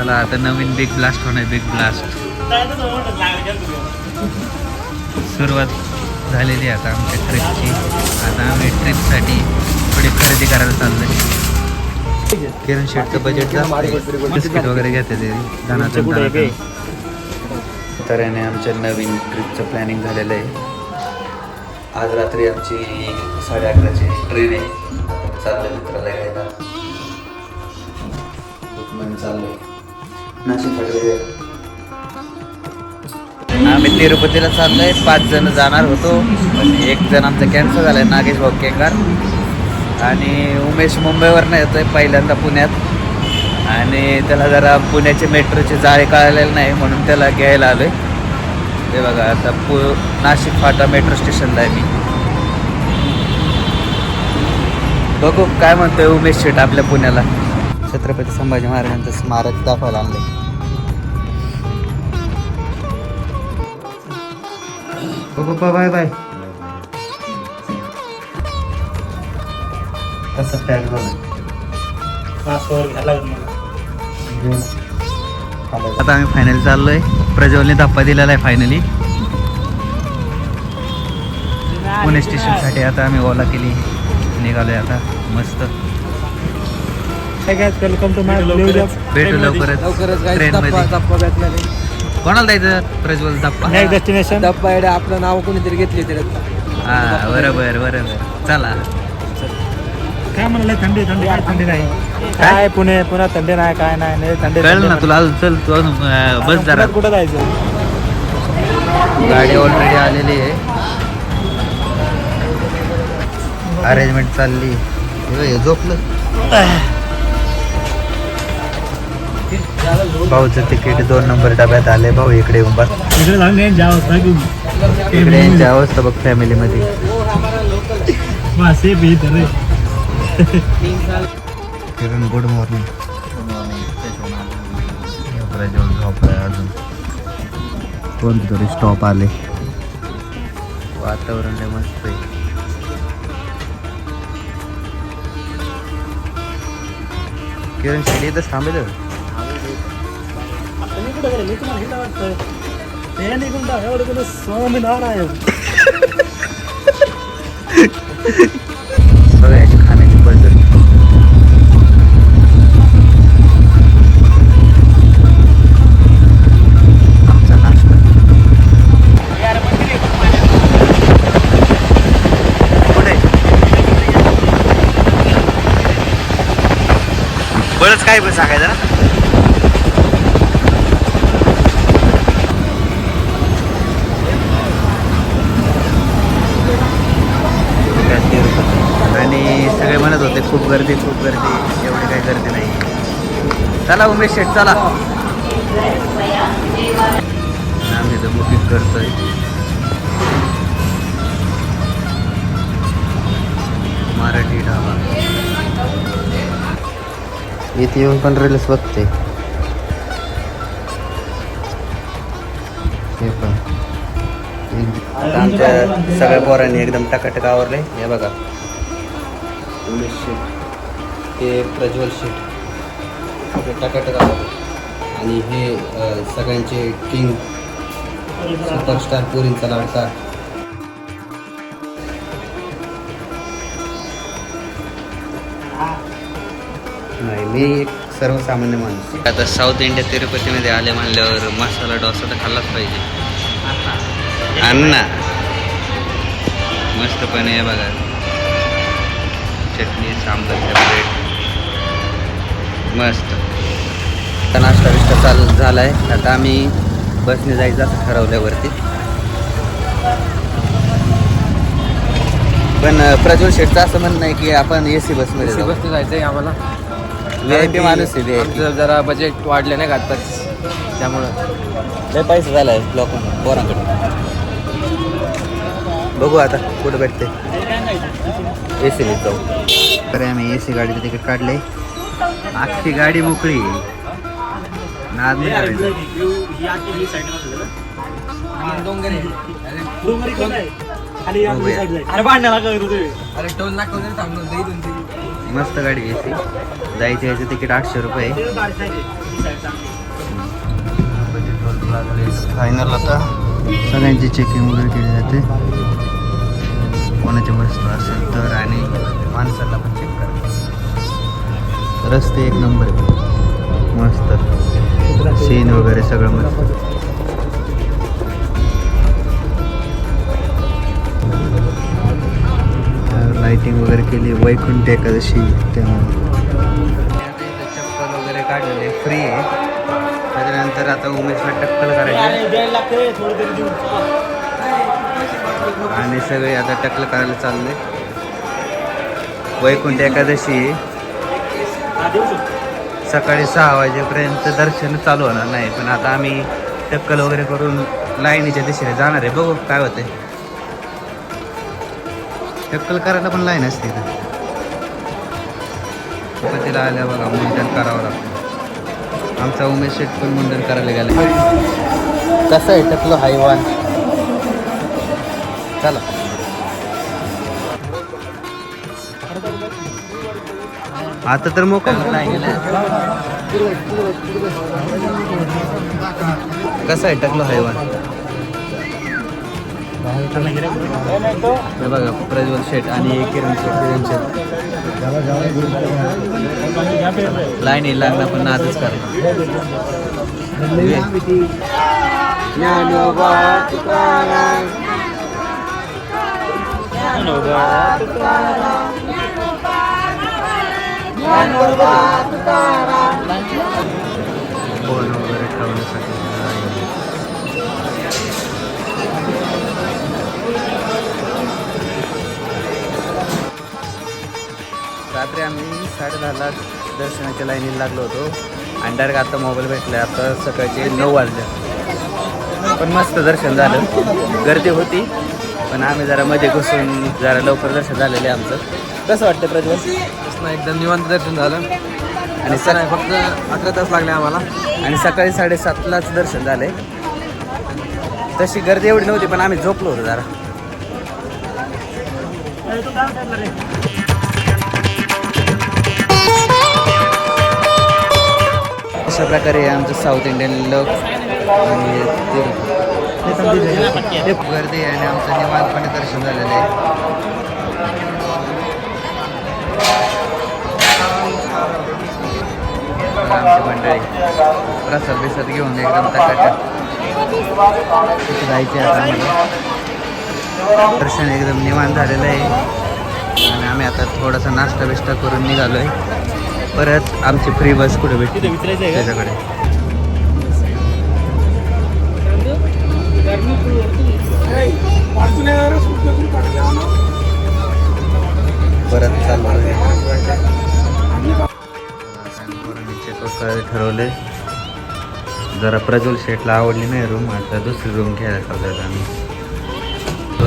चला आता नवीन big blast होणार. बिग ब्लास्ट सुरुवात झालेली आहे आता आमच्या ट्रिपची. आता आम्ही ट्रिपसाठी थोडी खरेदी करायला चाललोय. किरण शेटचं बजेट बिस्किट वगैरे घेते ते धनातन. तर याने आमच्या नवीन ट्रिपचं प्लॅनिंग झालेलं आहे. आज रात्री आमची 11:30ची ट्रेन आहे. चाललोय मित्राला घ्यायला. चाललोय नाशिक. आम्ही तिरुपतीला चाललोय. 5 जण जाणार होतो पण एक जण आमचा कॅन्सल झालाय, नागेश भाऊ केंगार. आणि उमेश मुंबईवरनं येतोय पहिल्यांदा पुण्यात. आणि त्याला जरा पुण्याचे मेट्रोचे जाळे कळालेले नाही म्हणून त्याला घ्यायला आलोय. ते बघा आता नाशिक फाटा मेट्रो स्टेशनला आहे मी. बघू काय म्हणतोय उमेश शेट आपल्या पुण्याला. छत्रपती संभाजी महाराजांचं स्मारक दाखवायला आणलंय. पप्पा बाय बाय. कसं पॅक झालं. आता आम्ही फायनली चाललोय. प्रज्वलने धप्पा दिलेला आहे फायनली पुणे स्टेशनसाठी. आता आम्ही ओला केली, निघालोय आता मस्त. भेटू लवकरच ट्रेन मध्ये. कोणाला जायचं प्रज्वल धप्पा? डेस्टिनेशन धप्पा आपलं नाव कोणीतरी घेतली त्याच्यात. हा बरोबर चला. काय म्हणाले थंडी काय थंडी नाही. काय पुण्यात थंडी नाही काय नाही थंडी. कळलं ना तुला. चल तू बस जरा. कुठं जायचं. गाडी ऑलरेडी आलेली आहे. अरेंजमेंट चालली. झोपलं. भाऊचं तिकीट 2 नंबर डब्यात आले. भाऊ इकडे येऊन बस. इकडे जावंच बघ फॅमिली मध्ये. किरण गुड मॉर्निंग. झोपलाय अजून. कोणतरी स्टॉप आले. वातावरण लय मस्त आहे. किरण शेडी इथं थांबेल. बघायची खाण्याची पद्धत. आमचा नाश्ता कुठे बरंच काय पण सांगायचं ना. आणि सगळे म्हणत होते खूप गर्दी. एवढी काही गर्दी नाही. चला उमेश शेट चला. आम्ही तर बुकिंग करतोय. मराठी ढाबा. इथे येऊन पण रील्स बघते. हे पण आमच्या सगळ्या पोरांनी एकदम टकाटक आवरले. हे बघा उमेश शेट, हे प्रज्वल शेट टकाटक आवरले. आणि हे सगळ्यांचे किंग सुपरस्टार पोरींचा लाडका. नाही मी एक सर्वसामान्य माणूस. आता साऊथ इंडिया तिरुपतीमध्ये आले म्हणल्यावर मसाला डोसा तर खाल्लाच पाहिजे. अण्णा मस्तपणे आहे बघा. चटणी सांबार प्लेट मस्त. नाश्ता विष्टा चालू झाला आहे. आता आम्ही बसने जायचं असं ठरवल्यावरती. पण प्रज्वल शेटचं असं म्हणणं आहे की आपण AC बसमध्ये बसने जायचं आहे आम्हाला. VIP माणूस आहे. आमचं जरा बजेट वाढले नाही का आत्ताच, त्यामुळं लय पैसा झाला आहे लोक पोरांकडे. बघू आता कुठं भेटते. AC जाऊ. तर आम्ही AC गाडीचं तिकीट काढले. अख्खी गाडी मोकळी. नाद नाही करायचं. मस्त गाडी AC. जायचं याचं तिकीट 800 रुपये. लागले फायनल. आता सगळ्यांची चेकिंग वगैरे केली जाते, कोणाची वस्तू असेल तर, आणि माणसाला पण चेक करा. रस्ते एक नंबर आहे, मस्त सीन वगैरे सगळं मस्त. लाइटिंग वगैरे केली, वैकुंठ एकादशी त्यामुळे. चप्पल वगैरे काढलेले फ्री आहे. त्याच्यानंतर आता उमेशला टक्कल करायचे आणि सगळे आता टक्कल करायला चालले. वैकुंठ एकादशी सकाळी 6 वाजेपर्यंत दर्शन चालू होणार नाही, पण आता आम्ही टक्कल वगैरे करून लाईनीच्या दिशेने जाणार आहे. बघू काय होतंय. टक्कल करायला पण लाईन असते इथं. तिला आल्या बघा मुंडन करावं लागतं. आमचा उमेश शेट पण मुंडन करायला गेला. कसं आहे टकलं हायवान. चला आता तर मोकळा नाही गेला. कसं आहे टकलं हायवान. हे बघा प्रज्वल शेट आणि किरण शेट. लाईन लागणार पण नादच करणार. फोन वगैरे ठेवण्यासाठी रात्री आम्ही 10:30ला दर्शनाच्या लाईनीला लागलो होतो आणि डायरेक्ट आता मोबाईल भेटला. आता सकाळचे 9 वाजले, पण मस्त दर्शन झालं. गर्दी होती पण आम्ही जरा मध्ये घुसून जरा लवकर दर्शन झालेलं आहे आमचं. कसं वाटतं प्रज्वल. एकदम निवांत दर्शन झालं आणि फक्त 11 तास लागले आम्हाला. आणि सकाळी 7:30लाच दर्शन झालंय. तशी गर्दी एवढी नव्हती पण आम्ही झोपलो होतो जरा. अशा प्रकारे आमचं साऊथ इंडियन लुक आणि गर्दी आहे आणि आमचं निवांतपणे दर्शन झालेलं आहे. आमची मंडळी प्रसाद बिसाद घेऊन एकदम टकाटक जायचे. आता दर्शन एकदम निवांत झालेलं आहे आणि आम्ही आता थोडासा नाश्ता बिष्टा करून निघालो आहे. परत आमची फ्री बस कुठे भेटते त्याच्याकडे. परत चालू ठरवले. जरा प्रज्वल शेटला आवडली नाही रूम, आता दुसरी रूम घ्यायला चालू आम्ही.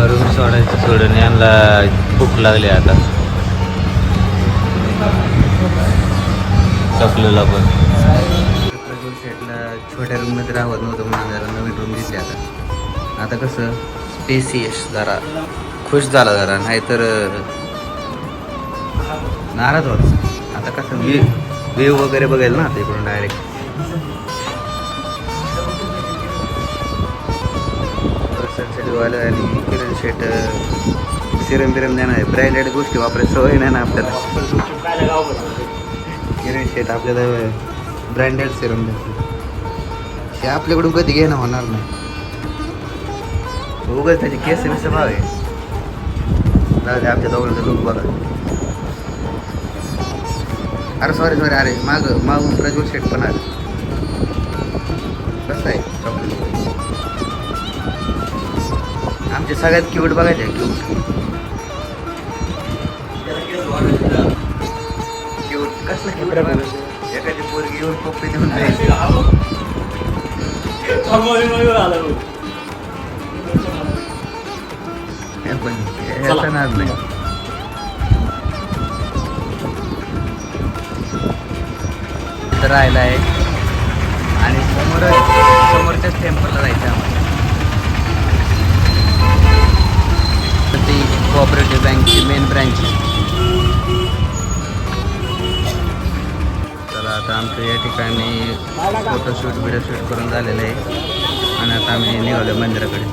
रूम सोडायचं सोडून यांना भूक लागली आता. टकलेला पण प्रज्वल शेटला छोट्या रूममध्ये राहत नव्हतं म्हणून जरा नवीन रूम घेतली. आता कसं स्पेसियस जरा खुश झाला जरा, नाहीतर नाराज होता. आता कसं व्ह्यू वगैरे बघेल ना आता इकडून डायरेक्ट. सनसेटवालं आणि किरण शेट सिरम बिरम देणार आहे. ब्रँडेड गोष्टी वापरायची सवय नाही ना आपल्याला. किरण शेट आपल्याला ब्रँडेड सिरम देते, हे आपल्याकडून कधी घेणं होणार नाही. उगाच त्याची केस भाव आहे. आमच्या दोघांचा लुक बघा. अरे सॉरी अरे मागून प्रज्वल शेट पण आले. कसं आहे चॉकलेट. आमचे सगळ्यात क्यूट बघायचे क्यूट कसलं क्यूट. एखादी पोरगी येऊन पप्पी देऊन जायची. पण ह्याचा नाद नाही. राहिला आहे आणि समोरच्याच टेम्पलला जायचं आम्हाला. ती कोऑपरेटिव्ह बँकची मेन ब्रँच. तर आता आमचं या ठिकाणी फोटोशूट व्हिडिओ शूट करून झालेलं आहे. आणि आता आम्ही निघालो मंदिराकडे.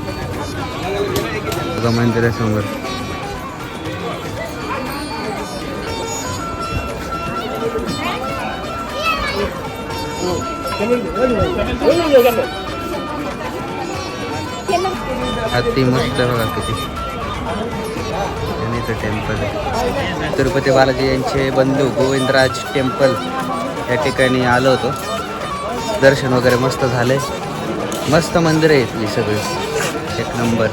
बघा मंदिरासमोर अति मस्त बघा किती. आणि इथं टेम्पल आहे. तिरुपती बालाजी यांचे बंधू गोविंदराज टेम्पल या ठिकाणी आलो होतो. दर्शन वगैरे मस्त झाले. मस्त मंदिर आहे इथली सगळी, एक नंबर.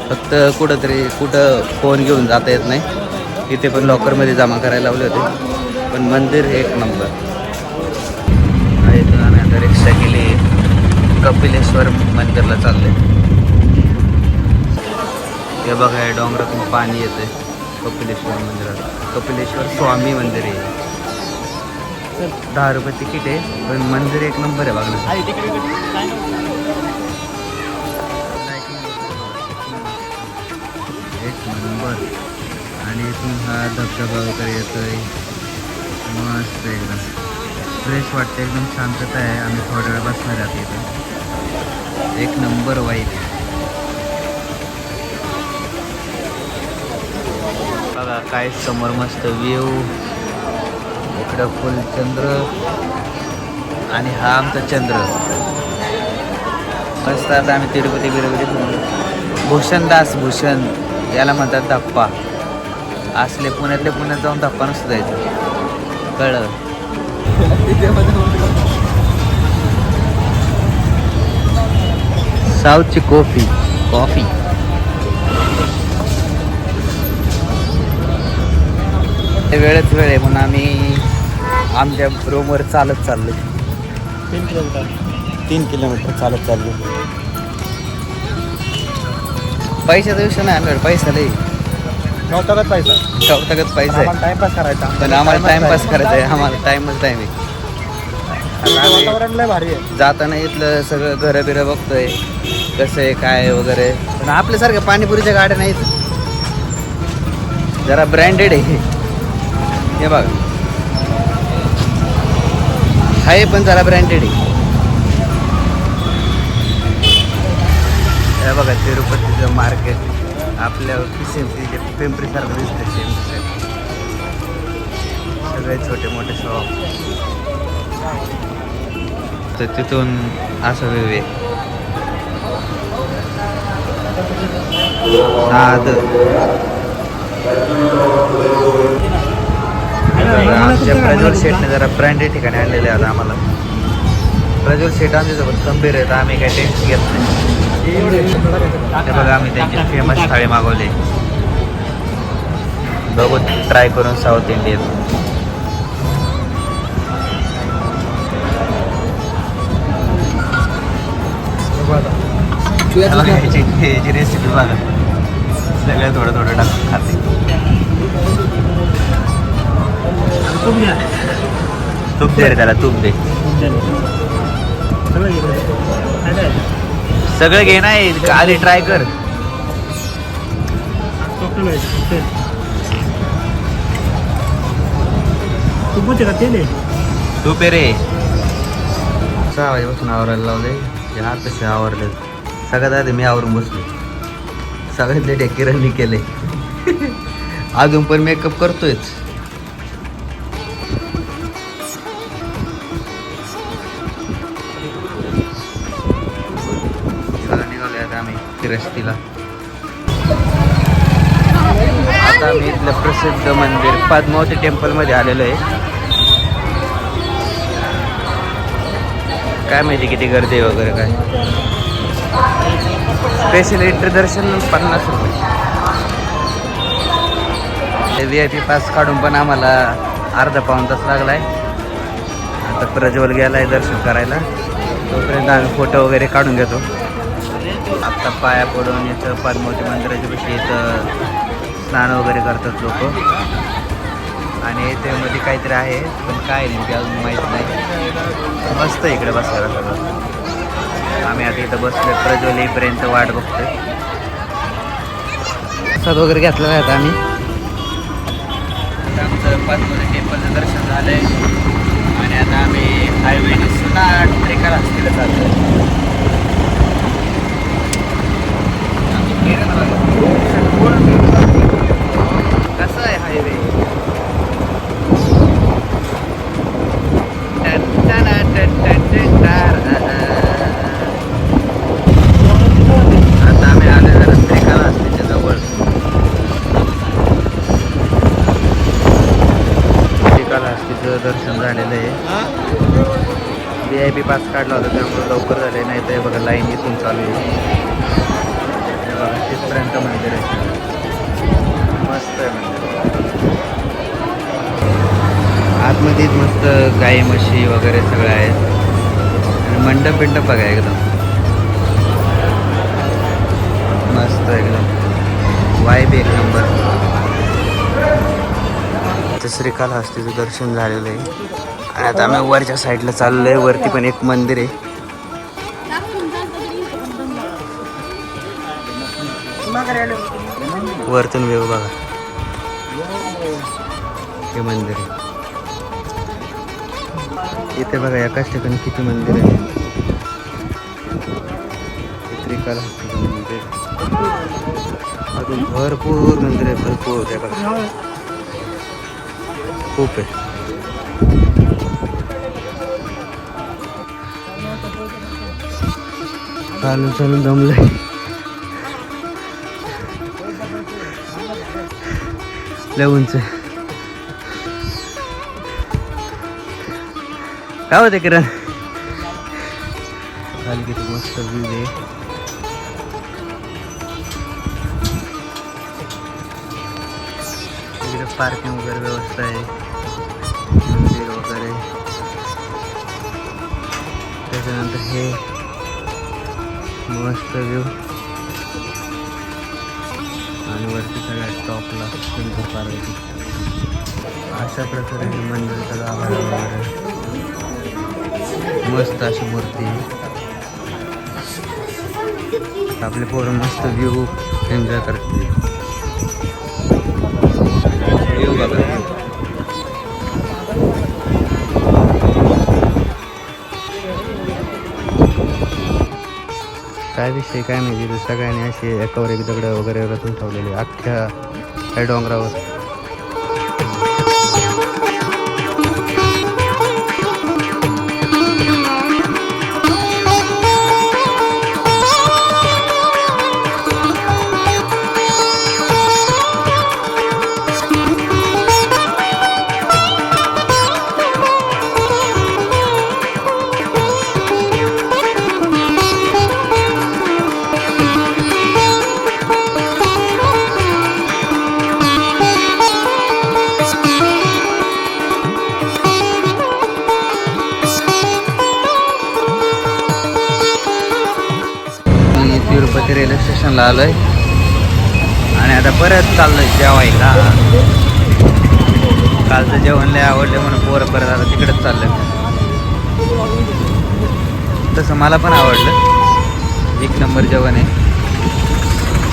फक्त कुठं फोन घेऊन जाता येत नाही. इथे पण लॉकरमध्ये जमा करायला लावले होते, पण मंदिर एक नंबर. इथून आम्ही आता रिक्षा केली, कपिलेश्वर मंदिरला चालले. हे बघा हे डोंगरातून पाणी येते कपिलेश्वर मंदिरात. कपिलेश्वर स्वामी मंदिर आहे. 10 रुपये तिकीट आहे, पण मंदिर एक नंबर आहे बघा. एक नंबर. आणि इथून हा धबधबा वगैरे येतोय. मस्त एकदम फ्रेश वाटतं, एकदम शांतता आहे. आम्ही थोड्या वेळ बसणार आहोत इथं. एक नंबर वाईट. बघा काय समोर मस्त व्ह्यू. इकडं फुल चंद्र आणि हा आमचा चंद्र. मस्त. आता आम्ही तिरुपती भूषण याला म्हणतात धप्पा. असले पुण्यात जाऊन धप्पा नसतं जायचं, कळलं. साऊथची कॉफी वेळच वेळ आहे म्हणून आम्ही आमच्या रूमवर चालत चाललो. 3 किलोमीटर चालत चाललो. पैशाचा विषय नाही आम्ही, पैसा नाही नव्हतागत पैसा आहे. टाइमपास करायचा, पण आम्हाला टाइमपास करायचा आहे. आम्हाला टाइमच टाइम आहे. वातावरण लय भारी आहे. जाताना इथलं सगळं घरं बिरं बघतोय कसं आहे काय वगैरे. पण आपल्यासारख्या पाणीपुरीच्या गाड्या नाहीत, जरा ब्रँडेड आहे. हे बघा आहे, पण जरा ब्रँडेड आहे. हे बघा तिरुपतीचं मार्केट आपल्या पिंपरीसारखं दिसतं. सगळे छोटे मोठे शॉप. तर तिथून असं वेगळे आमच्या प्रज्वल शेटने जरा ब्रँडेड ठिकाणी आणलेले आता आम्हाला. प्रज्वल शेट आमच्यासोबत खंबीर आहेत, आम्ही काही टेन्शन घेत नाही. बघा आम्ही त्यांची फेमस थाळी मागवली. बघू ट्राय करून साऊथ इंडियन. याची रेसिपी बघा, सगळं थोडं थोडं टाकून खाते. तूप दे रे त्याला, तूप दे. सगळं घे नाही, आधी ट्राय कर. तूप आहे रे. 6 वाजेपासून आवरायला लावले. तसे आवरले. सगळ्यात आधी मी आवरून बसलो. सगळ्यात लेट किरणनी केले. अजून पण मेकअप करतोयच. निघालोय आता आम्ही फिरस्तीला. आता आम्ही इथलं प्रसिद्ध मंदिर पद्मावती टेम्पलमध्ये आलेलो आहे. काय माहिती किती गर्दी वगैरे काय. स्पेशल एंट्री दर्शन 50 रुपये. VIP पास काढून पण आम्हाला अर्धा पाऊण तास लागलाय. आता प्रज्वल गेलाय दर्शन करायला, तोपर्यंत आम्ही फोटो वगैरे काढून घेतो. आत्ता पाया पडून इथं पद्मावती मंदिराच्या पाशी इथं स्नान वगैरे करतात लोक. आणि इथे मध्ये काहीतरी आहे, पण काय नेमकी अजून माहीत नाही. मस्त इकडे बसायला सगळं. आम्ही आता इथं बसलो, प्रज्वल येईपर्यंत वाट बघतोय. प्रसाद वगैरे घेतला आहे आता आम्ही. आमचं पद्मावती टेम्पलचं दर्शन झालंय आणि आता आम्ही हायवेने सुद्धा ट्रेकाला असलेलं चालतोय. वरपर्यंत मंदिर आहे. मस्त आहे मंदिर. आतमध्ये मस्त गाई म्हशी वगैरे सगळं आहे. आणि मंडप बिंडप बघा एकदम मस्त एकदम वाईब एक नंबर. श्रीकाళहस्तीचं दर्शन झालेलं आहे आणि आता आम्ही वरच्या साईडला चाललो आहे. वरती पण एक मंदिर आहे. वरतून व्यू बघा. हे मंदिर आहे. इथे बघा एकाच ठिकाणी किती मंदिर आहे. श्रीकाళहस्तीचं मंदिर अजून भरपूर मंदिर आहे. भरपूर आहे बघा खूप आहे. चालून चालून दमलंय. लय उंच काय होते किरण. खाली किती मस्त व्ह्यू आहे. इकडे पार्किंग वगैरे व्यवस्था आहे. मंदिर वगैरे त्याच्यानंतर हे मस्त व्ह्यू आणि वरती सगळ्यात टॉपला शंकर पार्वती. अशा प्रकारे मंदिराचा गाभारा वगैरे मस्त अशी मूर्ती. आपले पोरं मस्त व्ह्यू एन्जॉय करते. व्ह्यू बघा. काय विषय काय माहिती तर सगळ्यांनी असे एकावर एक दगड वगैरे रचून ठेवलेले अख्ख्या या डोंगरावर. तिरुपती रेल्वे स्टेशनला आलोय आणि आता परत चाललोय जेवायला. कालचं जेवण लय आवडलं म्हणून पोरं परत आता तिकडेच चाललंय. तसं मला पण आवडलं. एक नंबर जेवण आहे.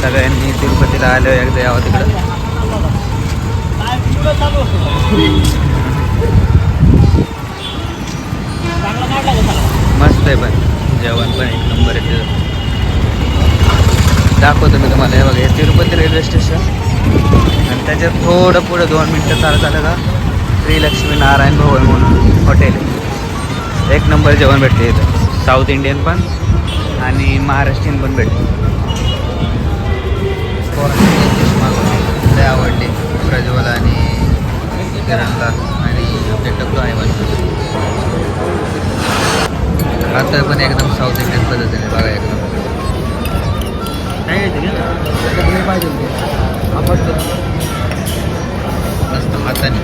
सगळ्यांनी तिरुपतीला आलो एकदा यावं तिकडं. मस्त आहे पण जेवण पण एक नंबर आहे. तिथं दाखवतो मी तुम्हाला. हे बघा हे तिरुपती रेल्वे स्टेशन आणि त्याच्यात थोडं पुढं 2 मिनटं चालत आलं का श्री लक्ष्मी नारायण भवन म्हणून हॉटेल आहे. एक नंबर जेवण भेटते इथं. साऊथ इंडियन पण आणि महाराष्ट्रीयन पण भेटते. लय आवडले प्रज्वल आणि किरणला आणि आपले टक्कू आहे पण आता पण एकदम साऊथ इंडियन पद्धतीने बघा. एकदम पाहिजे मस्त हाताने.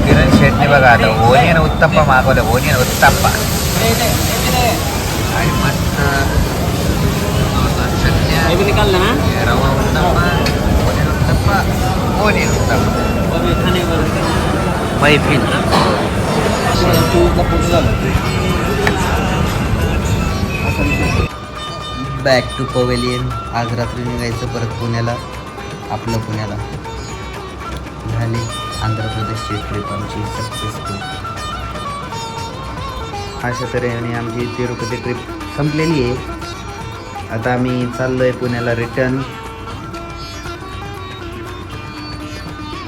किरण शेट्टी बघा आता ओनियन उत्तप्पा मागवलं. ओनियन उत्तप्पा आणि मस्त रवा उत्तप्पा ओनियन उत्तप्पा ओनियन उत्तप्पा मैफिल. Back to pavilion. आज रात्री निघायचं परत पुण्याला. आपलं पुण्याला झाली आंध्र प्रदेशची ट्रिप आमची सक्सेसफुल. अशा तऱ्हेने आमची तिरुपती ट्रिप संपलेली आहे. आता आम्ही चाललो आहे पुण्याला रिटर्न.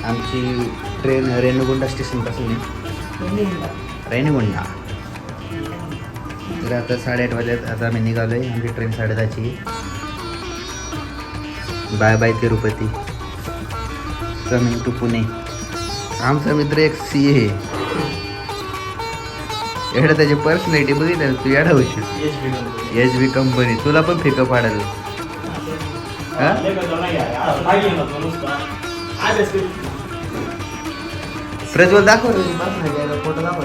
आमची ट्रेन रेणीगुंडा स्टेशनपासून आहे. रेणीगुंडा. तर आता 8:30 वाजल्यात. आता आम्ही निघालो आहे. आमची ट्रेन 10:30ची. Bye bye Tirupati. Coming to Pune. आमचा मित्र एक सी आहे. एवढं त्याची पर्सनॅलिटी बघितलं तू एवढा होशील. एच बी कंपनी तुला पण फिकं पाडायला. हा प्रज्वल दाखव फोटो दाखव.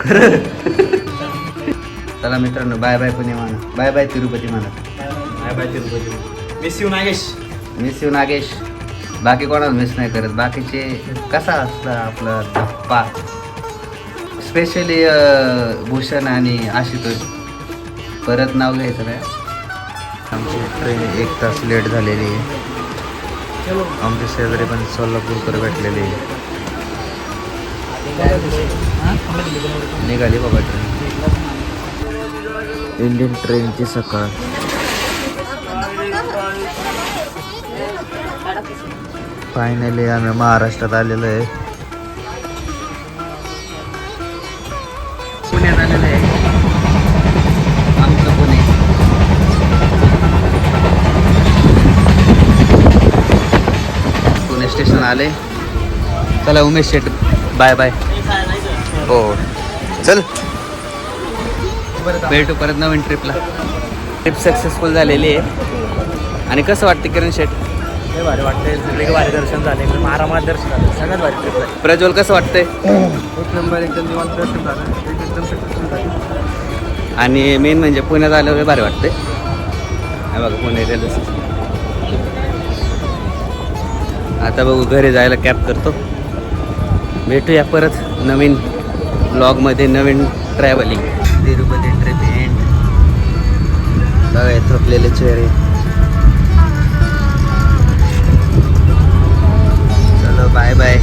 खरं. चला मित्रांनो बाय बाय पुणे म्हणा. बाय बाय तिरुपती म्हणा. Bye bye Tirupati. Miss you Nagesh. Miss you Nagesh. बाकी कोणाला मिस नाही करत. बाकीचे कसा असला आपला धप्पा स्पेशली भूषण आणि आशुतोष. परत नाव घ्यायचं काय. आमची ट्रेन 1 तास लेट झालेली आहे. आमच्या शेजारी पण सोलापूरकर भेटलेली आहे. निघाली बाबा ट्रेन. इंडियन ट्रेनची सकाळ. फायनली आम्ही महाराष्ट्रात आलेलो आहे. पुण्यात आलेलो आहे. आमचं पुणे. पुणे स्टेशन आले. चला उमेश शेट बाय बाय. हो चल भेटू परत नवीन ट्रिपला. ट्रिप सक्सेसफुल झालेली आहे. आणि कसं वाटतं किरण शेट. लय भारी वाटते. सगळे भारी दर्शन झाले. आरामात दर्शन झालं. सगळ्यात भारी ट्रिप झाली. प्रज्वल कसं वाटतंय. एक नंबर एकदम निवांत दर्शन झालं. एकदम सक्सेसफुल झाली. आणि मेन म्हणजे पुण्यात आल्यावर भारी वाटतंय. हे बघा पुणे रेल्वे स्टेशन. आता बघू घरी जायला कॅब करतो. भेटूया परत नवीन ब्लॉगमध्ये नवीन ट्रॅव्हलिंग. Tirupati trip end. बघा थकलेले चेहरे. चलो बाय बाय.